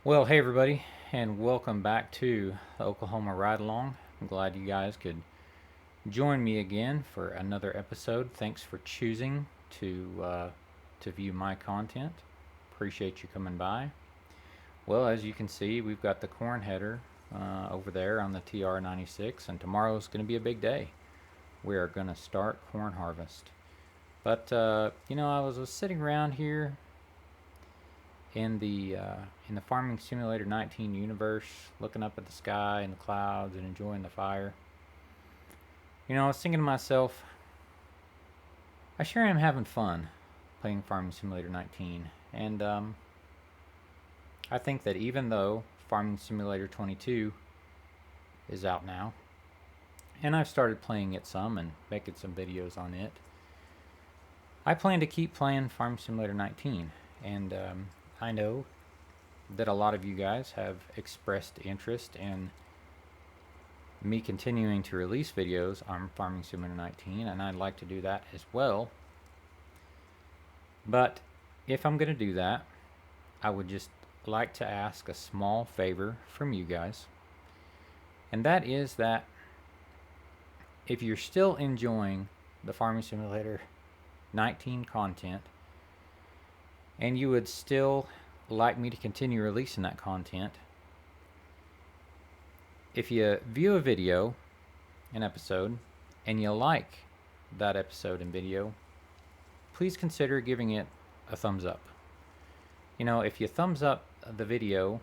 Well, hey everybody, and welcome back to the Oklahoma Ride Along. I'm glad you guys could join me again for another episode. Thanks for choosing to view my content. Appreciate you coming by. Well, as you can see, we've got the corn header over there on the TR96, and tomorrow's going to be a big day. We are going to start corn harvest. But I was sitting around here in the Farming Simulator 19 universe, looking up at the sky and the clouds and enjoying the fire. I was thinking to myself, I sure am having fun playing Farming Simulator 19, and I think that even though Farming Simulator 22 is out now, and I've started playing it some and making some videos on it, I plan to keep playing Farming Simulator 19, and I know that a lot of you guys have expressed interest in me continuing to release videos on Farming Simulator 19, and I'd like to do that as well. But if I'm going to do that, I would just like to ask a small favor from you guys, and that is that if you're still enjoying the Farming Simulator 19 content and you would still like me to continue releasing that content, if you view a video, an episode, and you like that episode and video, please consider giving it a thumbs up. If you thumbs up the video,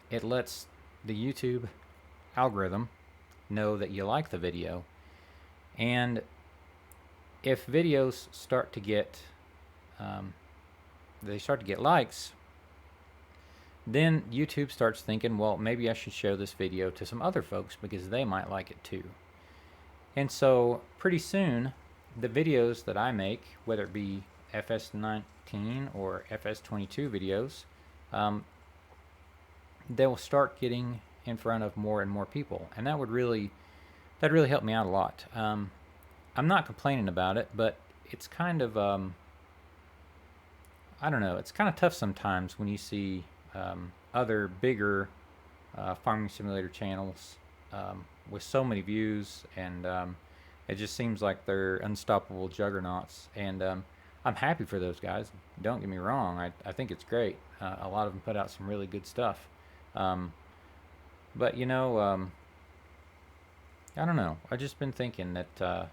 it lets the YouTube algorithm know that you like the video. And if videos start to get likes, then YouTube starts thinking, well, maybe I should show this video to some other folks because they might like it too. And so pretty soon, the videos that I make, whether it be FS19 or FS22 videos, they will start getting in front of more and more people, and that would really help me out a lot. I'm not complaining about it, but it's kind of I don't know. It's kind of tough sometimes when you see other bigger farming simulator channels with so many views, and it just seems like they're unstoppable juggernauts. And I'm happy for those guys. Don't get me wrong. I think it's great. A lot of them put out some really good stuff. But I don't know. I've just been thinking that a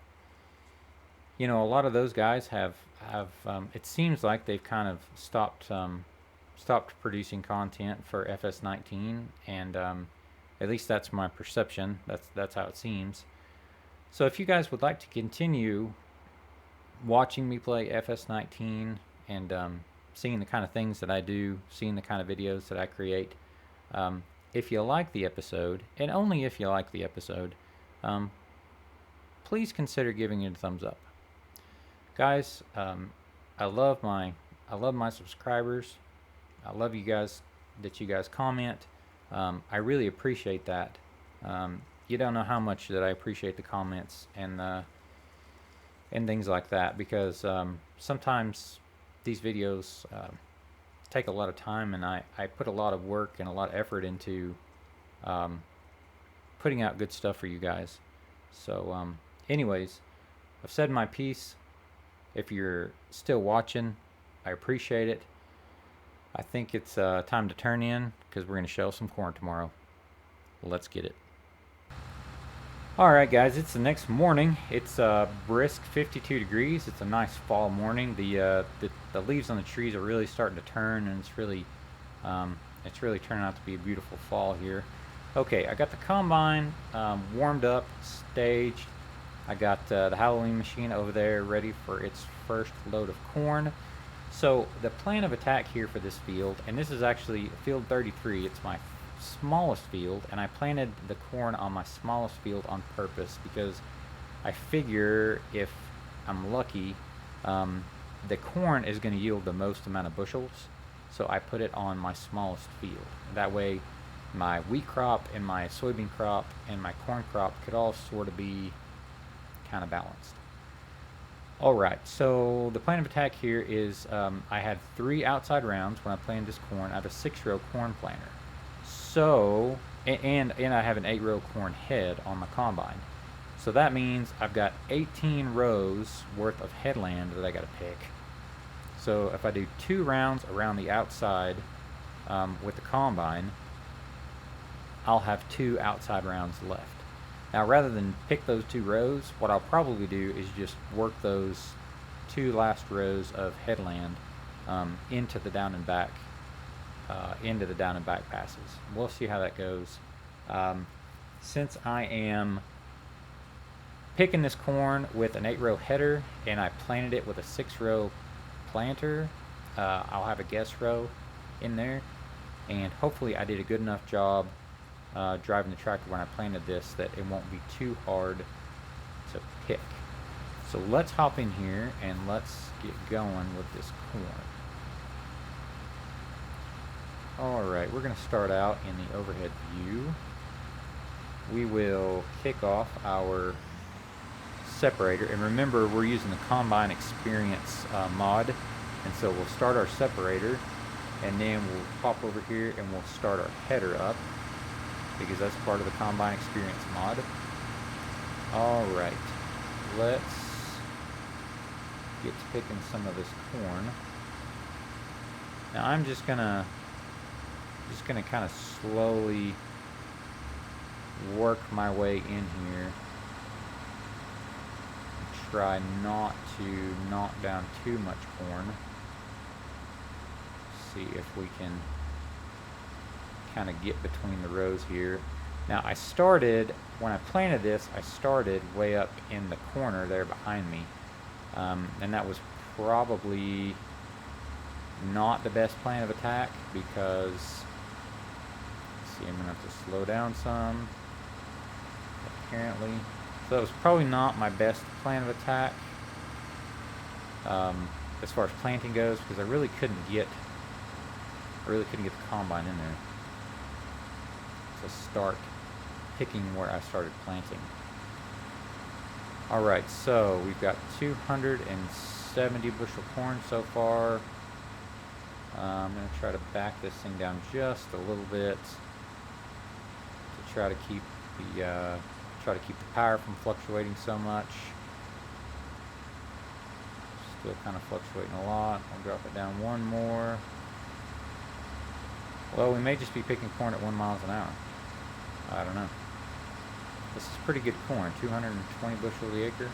lot of those guys have it seems like they've kind of stopped producing content for FS19, and at least that's my perception. That's how it seems. So if you guys would like to continue watching me play FS19 and seeing the kind of things that I do, seeing the kind of videos that I create, if you like the episode, and only if you like the episode, please consider giving it a thumbs up. Guys, I love my subscribers. I love you guys, that you guys comment. I really appreciate that. You don't know how much that I appreciate the comments and things like that, because sometimes these videos take a lot of time, and I put a lot of work and a lot of effort into putting out good stuff for you guys. So anyways, I've said my piece. If you're still watching, I appreciate it. I think it's time to turn in, because we're going to shell some corn tomorrow. Let's get it. Alright guys, it's the next morning. It's brisk 52 degrees. It's a nice fall morning. The leaves on the trees are really starting to turn, and it's really turning out to be a beautiful fall here. Okay, I got the combine warmed up, staged. I got the Halloween machine over there ready for its first load of corn. So the plan of attack here for this field, and this is actually field 33, it's my smallest field, and I planted the corn on my smallest field on purpose because I figure if I'm lucky, the corn is going to yield the most amount of bushels, so I put it on my smallest field. That way my wheat crop and my soybean crop and my corn crop could all sort of be kind of balanced. Alright, so the plan of attack here is I had 3 outside rounds when I planted this corn. I have a 6-row corn planter. So, and I have an 8-row corn head on the combine. So that means I've got 18 rows worth of headland that I gotta pick. So if I do 2 rounds around the outside with the combine, I'll have 2 outside rounds left. Now, rather than pick those 2 rows, what I'll probably do is just work those 2 last rows of headland into the down and back passes. We'll see how that goes. Since I am picking this corn with an 8-row header and I planted it with a 6-row planter, I'll have a guess row in there, and hopefully I did a good enough job driving the tractor when I planted this that it won't be too hard to pick. So let's hop in here and let's get going with this corn. Alright, we're going to start out in the overhead view. We will kick off our separator, and remember we're using the Combine Experience mod, and so we'll start our separator and then we'll pop over here and we'll start our header up, because that's part of the Combine Experience mod. Alright, let's get to picking some of this corn. Now I'm just gonna kind of slowly work my way in here and try not to knock down too much corn. See if we can kind of get between the rows here. Now when I planted this, I started way up in the corner there behind me, and that was probably not the best plan of attack, because let's see, I'm gonna have to slow down some apparently. So that was probably not my best plan of attack as far as planting goes, because I really couldn't get the combine in there to start picking where I started planting. Alright, so we've got 270 bushel corn so far. I'm going to try to back this thing down just a little bit to try to keep the power from fluctuating so much. Still kind of fluctuating a lot. I'll drop it down one more. Well, we may just be picking corn at 1 mile an hour. I don't know. This is pretty good corn, 220 bushel the acre.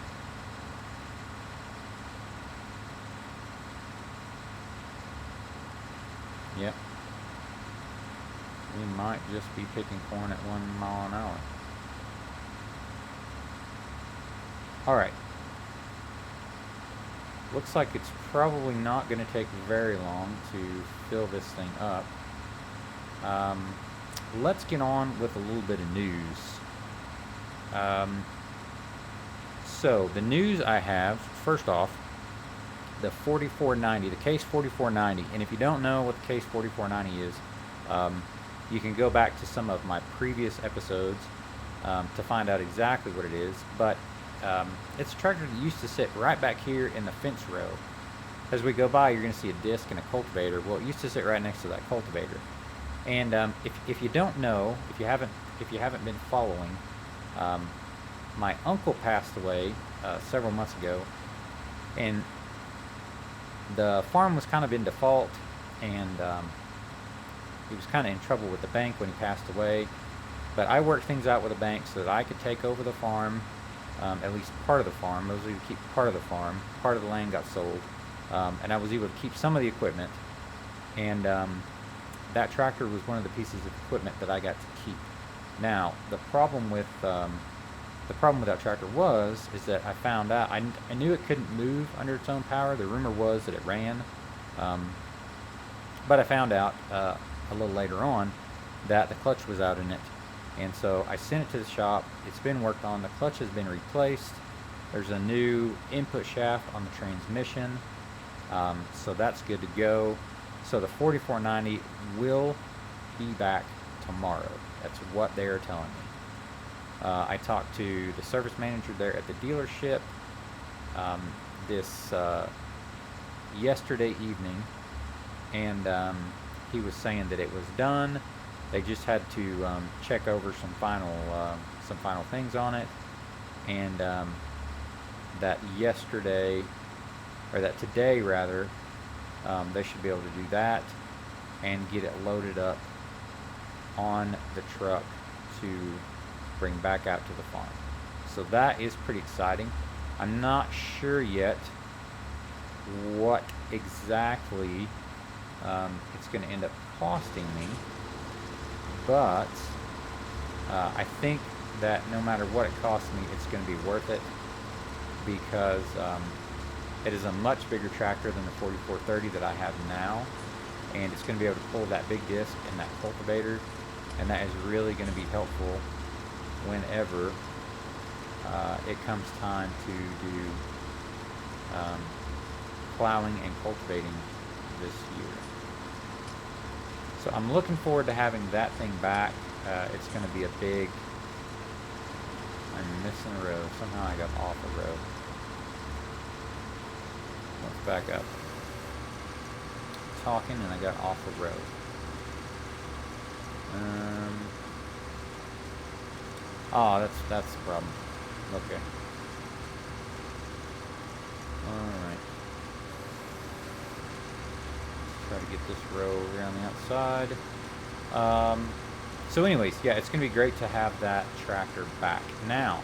Yep. We might just be picking corn at 1 mile an hour. Alright. Looks like it's probably not going to take very long to fill this thing up. Let's get on with a little bit of news. So the news I have, first off, the 4490, the Case 4490, and if you don't know what the Case 4490 is, you can go back to some of my previous episodes to find out exactly what it is, but it's a tractor that used to sit right back here in the fence row. As we go by, you're going to see a disc and a cultivator. Well, it used to sit right next to that cultivator. And if you don't know, if you haven't been following, my uncle passed away several months ago, and the farm was kind of in default, and he was kind of in trouble with the bank when he passed away. But I worked things out with the bank so that I could take over the farm, at least part of the farm. I was able to keep part of the farm. Part of the land got sold, and I was able to keep some of the equipment. And that tractor was one of the pieces of equipment that I got to keep. Now, the problem with that tractor is that I found out I knew it couldn't move under its own power. The rumor was that it ran, but I found out a little later on that the clutch was out in it, and so I sent it to the shop. It's been worked on. The clutch has been replaced. There's a new input shaft on the transmission, so that's good to go. So the 4490 will be back tomorrow. That's what they're telling me. I talked to the service manager there at the dealership. this yesterday evening, and he was saying that it was done. They just had to check over some final things on it, and that yesterday, or that today rather, they should be able to do that and get it loaded up on the truck to bring back out to the farm. So that is pretty exciting. I'm not sure yet what exactly it's going to end up costing me, but I think that no matter what it costs me, it's going to be worth it, because it is a much bigger tractor than the 4430 that I have now, and it's going to be able to pull that big disc and that cultivator, and that is really going to be helpful whenever it comes time to do plowing and cultivating this year. So I'm looking forward to having that thing back. It's going to be a big... I'm missing a row. Somehow I got off a row. Let's back up. Talking and I got off the road. That's the problem. Okay. Alright. Try to get this row around the outside. So anyways, yeah, it's going to be great to have that tractor back. Now,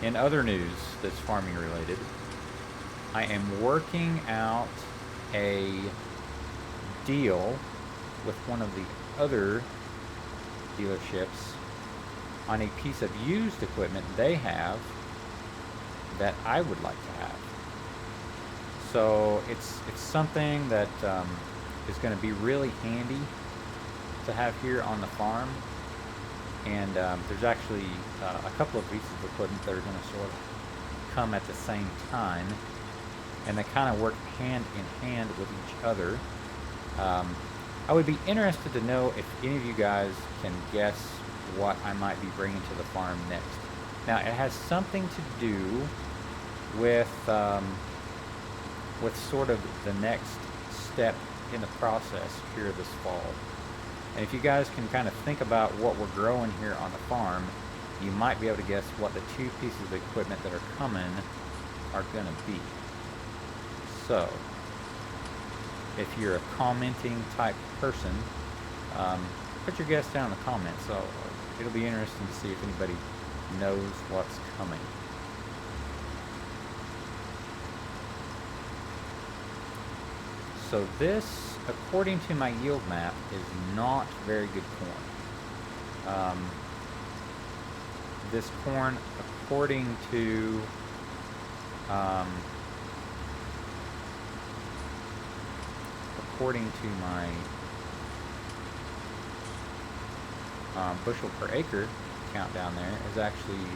in other news that's farming related, I am working out a deal with one of the other dealerships on a piece of used equipment they have that I would like to have. So it's something that is going to be really handy to have here on the farm, and there's actually a couple of pieces of equipment that are going to sort of come at the same time, and they kind of work hand in hand with each other. I would be interested to know if any of you guys can guess what I might be bringing to the farm next. Now, it has something to do with sort of the next step in the process here this fall. And if you guys can kind of think about what we're growing here on the farm, you might be able to guess what the two pieces of equipment that are coming are going to be. So, if you're a commenting type person, put your guess down in the comments. So it'll be interesting to see if anybody knows what's coming. So this, according to my yield map, is not very good corn. This corn, according to my bushel per acre count down there, is actually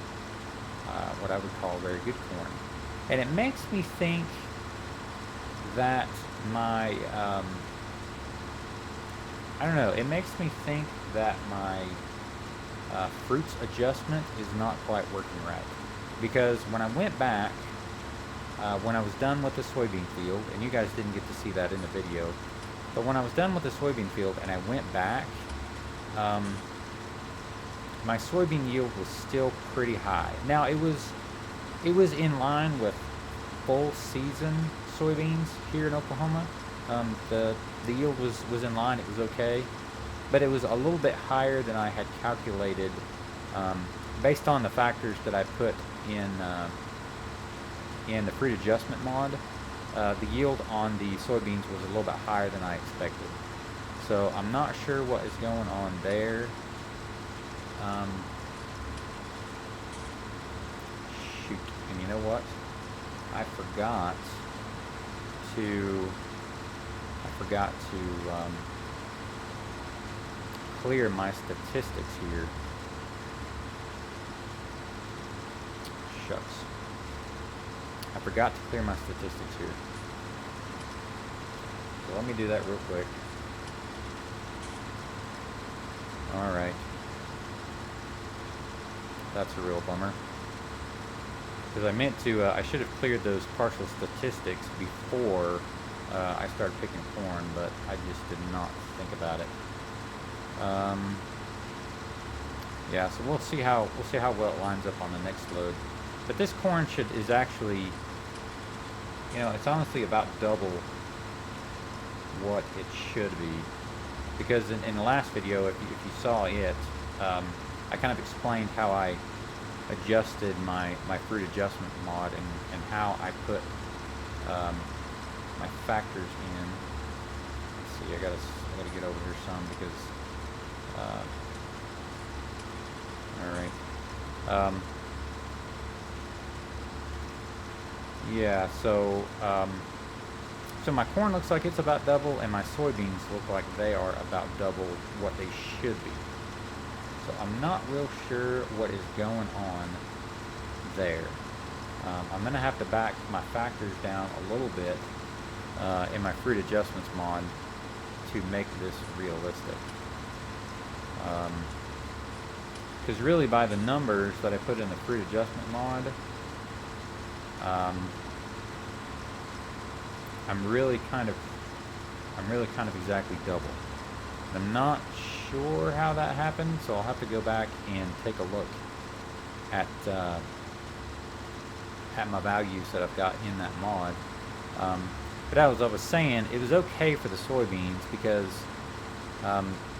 what I would call very good corn. And it makes me think that my, I don't know, it makes me think that my fruits adjustment is not quite working right. Because when I went back, when I was done with the soybean field, and you guys didn't get to see that in the video, but when I was done with the soybean field and I went back, my soybean yield was still pretty high. Now it was in line with full season soybeans here in Oklahoma. The yield was in line. It was okay, but it was a little bit higher than I had calculated, based on the factors that I put in the fruit adjustment mod. The yield on the soybeans was a little bit higher than I expected. So I'm not sure what is going on there. Shoot, and you know what? I forgot to clear my statistics here. Shucks. I forgot to clear my statistics here. So let me do that real quick. Alright. That's a real bummer. because I meant to, I should have cleared those partial statistics before I started picking corn, but I just did not think about it. Yeah, so we'll see how well it lines up on the next load. But this corn is actually, you know, it's honestly about double what it should be, because in the last video, if you saw it, I kind of explained how I adjusted my fruit adjustment mod and how I put my factors in. Let's see, I gotta get over here some because all right. Yeah, so my corn looks like it's about double, and my soybeans look like they are about double what they should be. So I'm not real sure what is going on there. I'm going to have to back my factors down a little bit in my fruit adjustments mod to make this realistic. Because really, by the numbers that I put in the fruit adjustment mod, I'm really kind of exactly double. I'm not sure how that happened, so I'll have to go back and take a look at my values that I've got in that mod. But as I was saying, it was okay for the soybeans because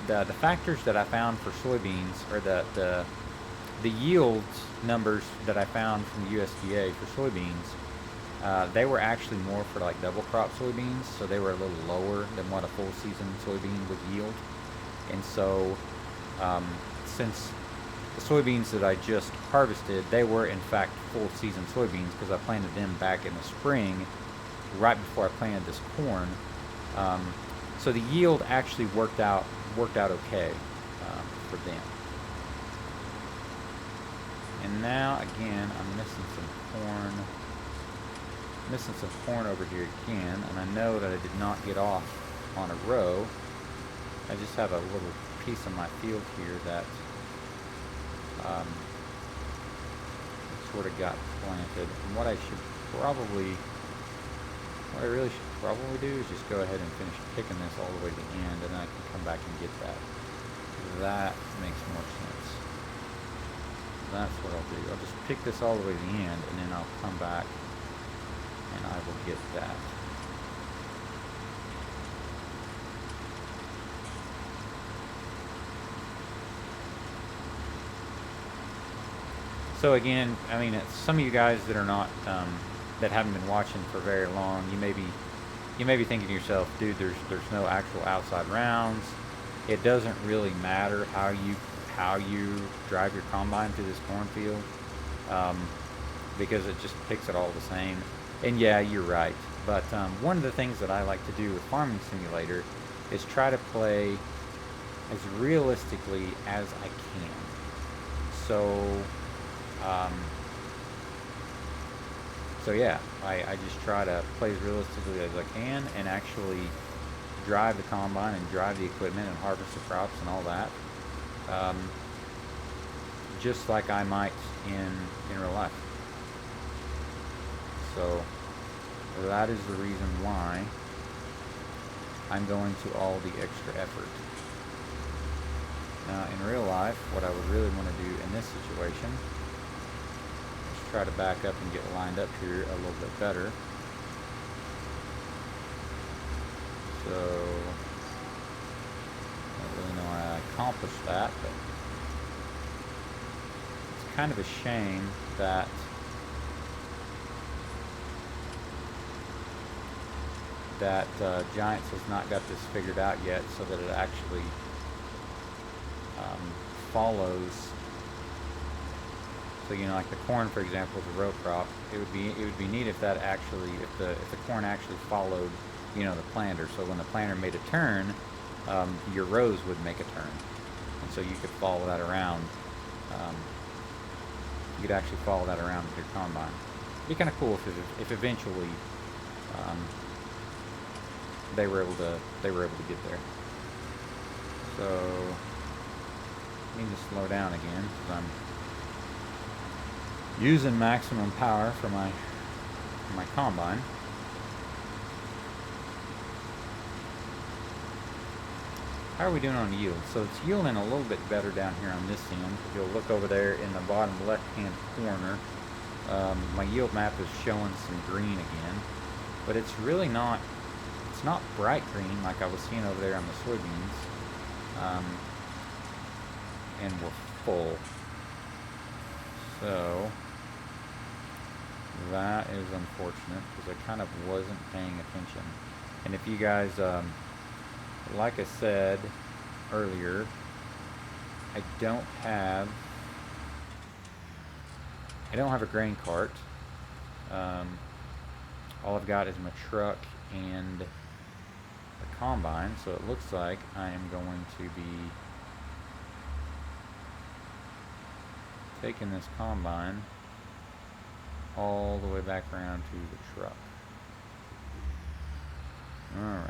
the factors that I found for soybeans, or the yields numbers that I found from the USDA for soybeans, they were actually more for like double crop soybeans, so they were a little lower than what a full season soybean would yield. And so since the soybeans that I just harvested, they were in fact full season soybeans because I planted them back in the spring right before I planted this corn. So the yield actually worked out okay for them. And now again, I'm missing some corn over here again, and I know that I did not get off on a row. I just have a little piece of my field here that sort of got planted. And what I really should probably do is just go ahead and finish picking this all the way to the end, and then I can come back and get that. That makes more sense. That's what I'll do. I'll just pick this all the way to the end, and then I'll come back and I will get that. So again, I mean, it's some of you guys that are not, that haven't been watching for very long, you may be thinking to yourself, dude, there's no actual outside rounds. It doesn't really matter how you drive your combine through this cornfield, because it just picks it all the same. And yeah, you're right. But one of the things that I like to do with Farming Simulator is try to play as realistically as I can. So yeah, I just try to play as realistically as I can and actually drive the combine and drive the equipment and harvest the crops and all that, just like I might in real life. So that is the reason why I'm going to all the extra effort. Now in real life, what I would really want to do in this situation is try to back up and get lined up here a little bit better. So I don't really know how I accomplished that, but it's kind of a shame that Giants has not got this figured out yet, so that it actually follows. So you know, like the corn, for example, is a row crop. It would be neat if that actually, if the corn actually followed, you know, the planter. So when the planter made a turn, your rows would make a turn, and so you could follow that around. You could actually follow that around with your combine. It'd be kind of cool if eventually they were able to get there. So I need to slow down again because I'm using maximum power for my combine. How are we doing on yield? So it's yielding a little bit better down here on this end. If you'll look over there in the bottom left-hand corner, my yield map is showing some green again, but it's really not, it's not bright green like I was seeing over there on the soybeans. And we're full. So that is unfortunate because I kind of wasn't paying attention. And if you guys, like I said earlier, I don't have a grain cart. All I've got is my truck and the combine, so it looks like I am going to be taking this combine all the way back around to the truck. Alright.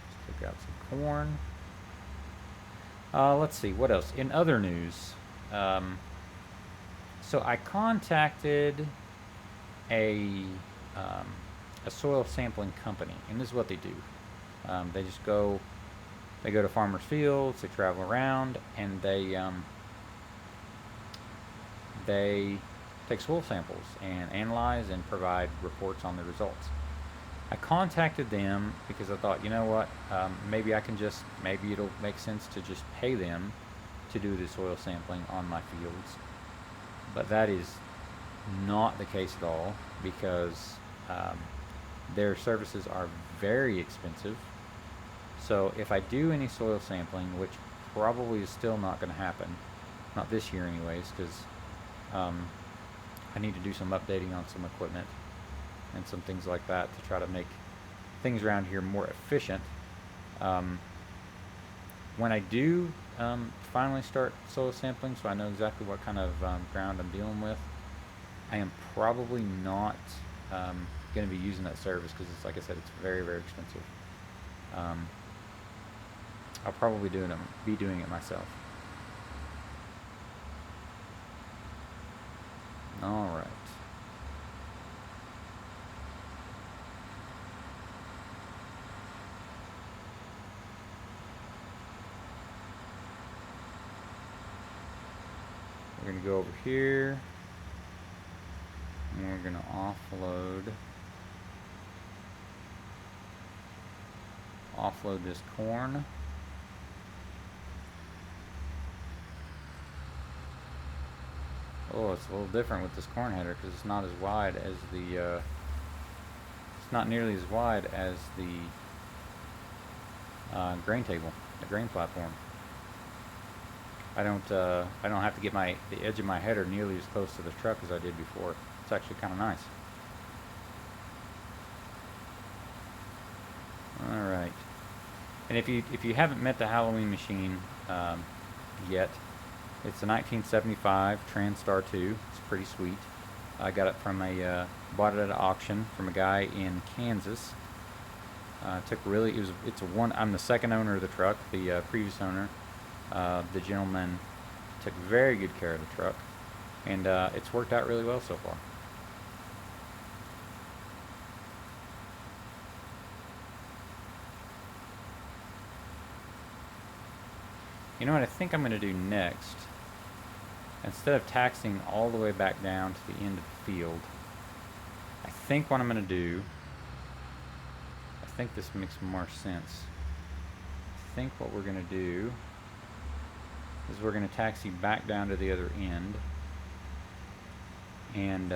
Let's take out some corn. Let's see, what else? In other news, so I contacted a soil sampling company, and this is what they do. They just go to farmers' fields, they travel around, and they take soil samples and analyze and provide reports on the results. I contacted them because I thought, you know what, maybe it'll make sense to just pay them to do the soil sampling on my fields. But that is not the case at all, because their services are very expensive. So if I do any soil sampling, which probably is still not going to happen, not this year anyways, because I need to do some updating on some equipment and some things like that to try to make things around here more efficient. When I do finally start soil sampling, so I know exactly what kind of ground I'm dealing with, I am probably not going to be using that service because, it's like I said, it's very, very expensive. I'll probably be doing it myself. All right. We're going to go over here, and we're going to offload this corn. Oh, it's a little different with this corn header because it's not as wide as it's not nearly as wide as the grain table, the grain platform. I don't have to get the edge of my header nearly as close to the truck as I did before. It's actually kind of nice. All right. And if you haven't met the Halloween machine yet, it's a 1975 Transtar 2. It's pretty sweet. I got it from bought it at an auction from a guy in Kansas. I'm the second owner of the truck. The previous owner, the gentleman, took very good care of the truck, and it's worked out really well so far. You know what I think I'm going to do next? Instead of taxing all the way back down to the end of the field, I think what I'm going to do, I think this makes more sense. I think what we're going to do is we're going to taxi back down to the other end, and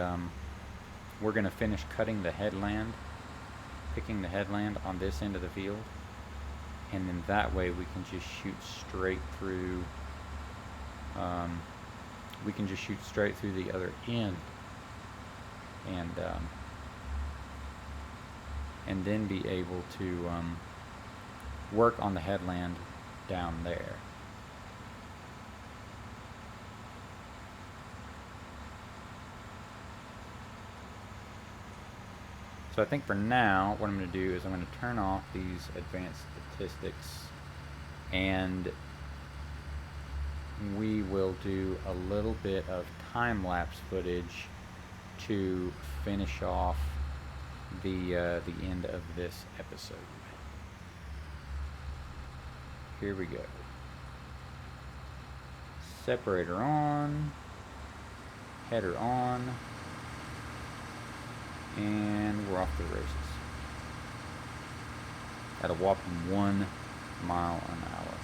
we're going to finish cutting the headland, picking the headland on this end of the field, and then that way we can just shoot straight through the other end, and then be able to work on the headland down there. So I think for now, what I'm going to do is I'm going to turn off these advanced statistics, and we will do a little bit of time-lapse footage to finish off the end of this episode. Here we go. Separator on, header on, and we're off to the races at a whopping 1 mile an hour.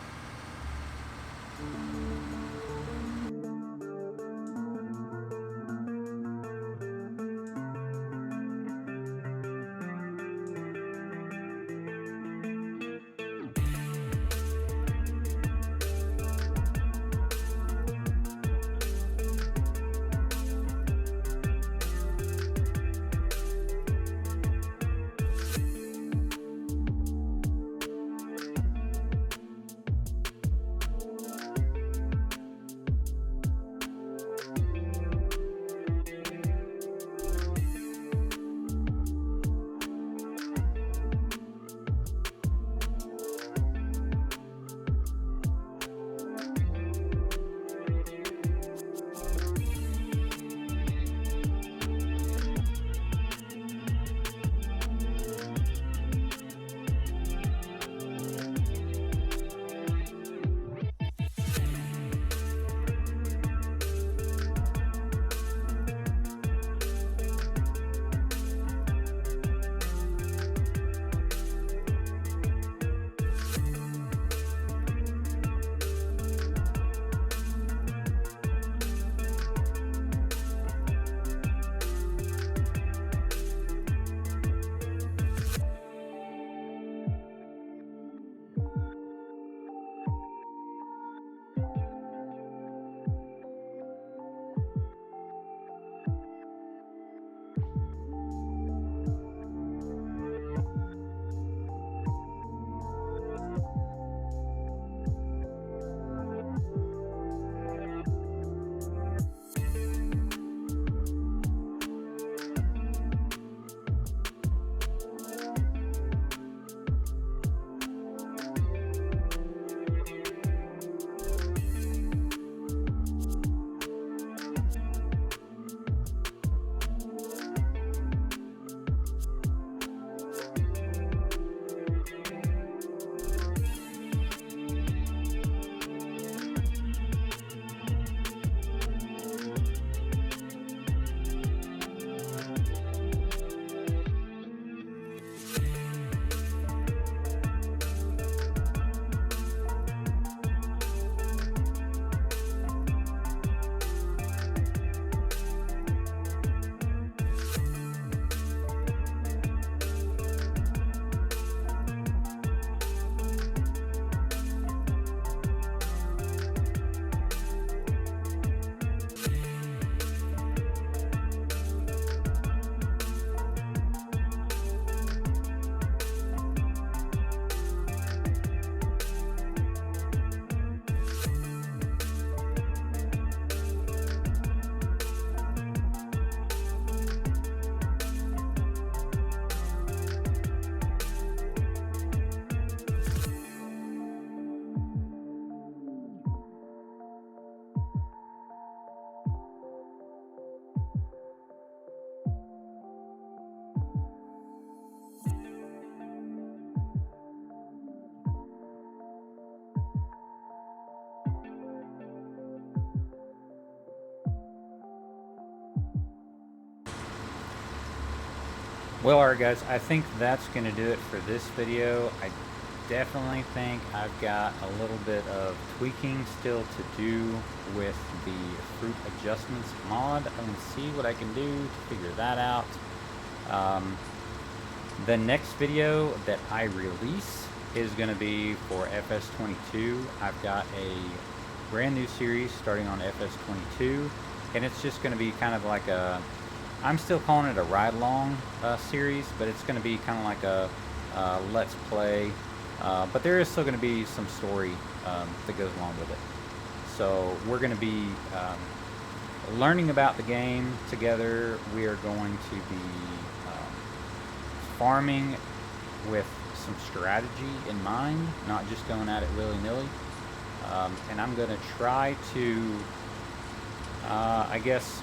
Well, alright guys, I think that's going to do it for this video. I definitely think I've got a little bit of tweaking still to do with the fruit adjustments mod. I'm going to see what I can do to figure that out. The next video that I release is going to be for FS22. I've got a brand new series starting on FS22, and it's just going to be kind of like a, I'm still calling it a ride-along series, but it's going to be kind of like a let's play, but there is still going to be some story that goes along with it. So we're going to be learning about the game together. We are going to be farming with some strategy in mind, not just going at it willy-nilly. and I'm going to try to, I guess,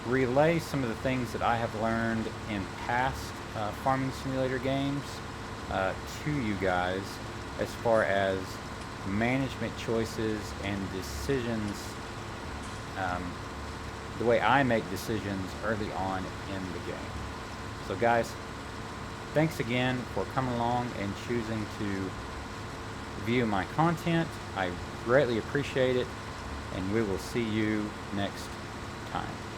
relay some of the things that I have learned in past farming simulator games to you guys as far as management choices and decisions, the way I make decisions early on in the game. So guys, thanks again for coming along and choosing to view my content. I greatly appreciate it, and we will see you next time.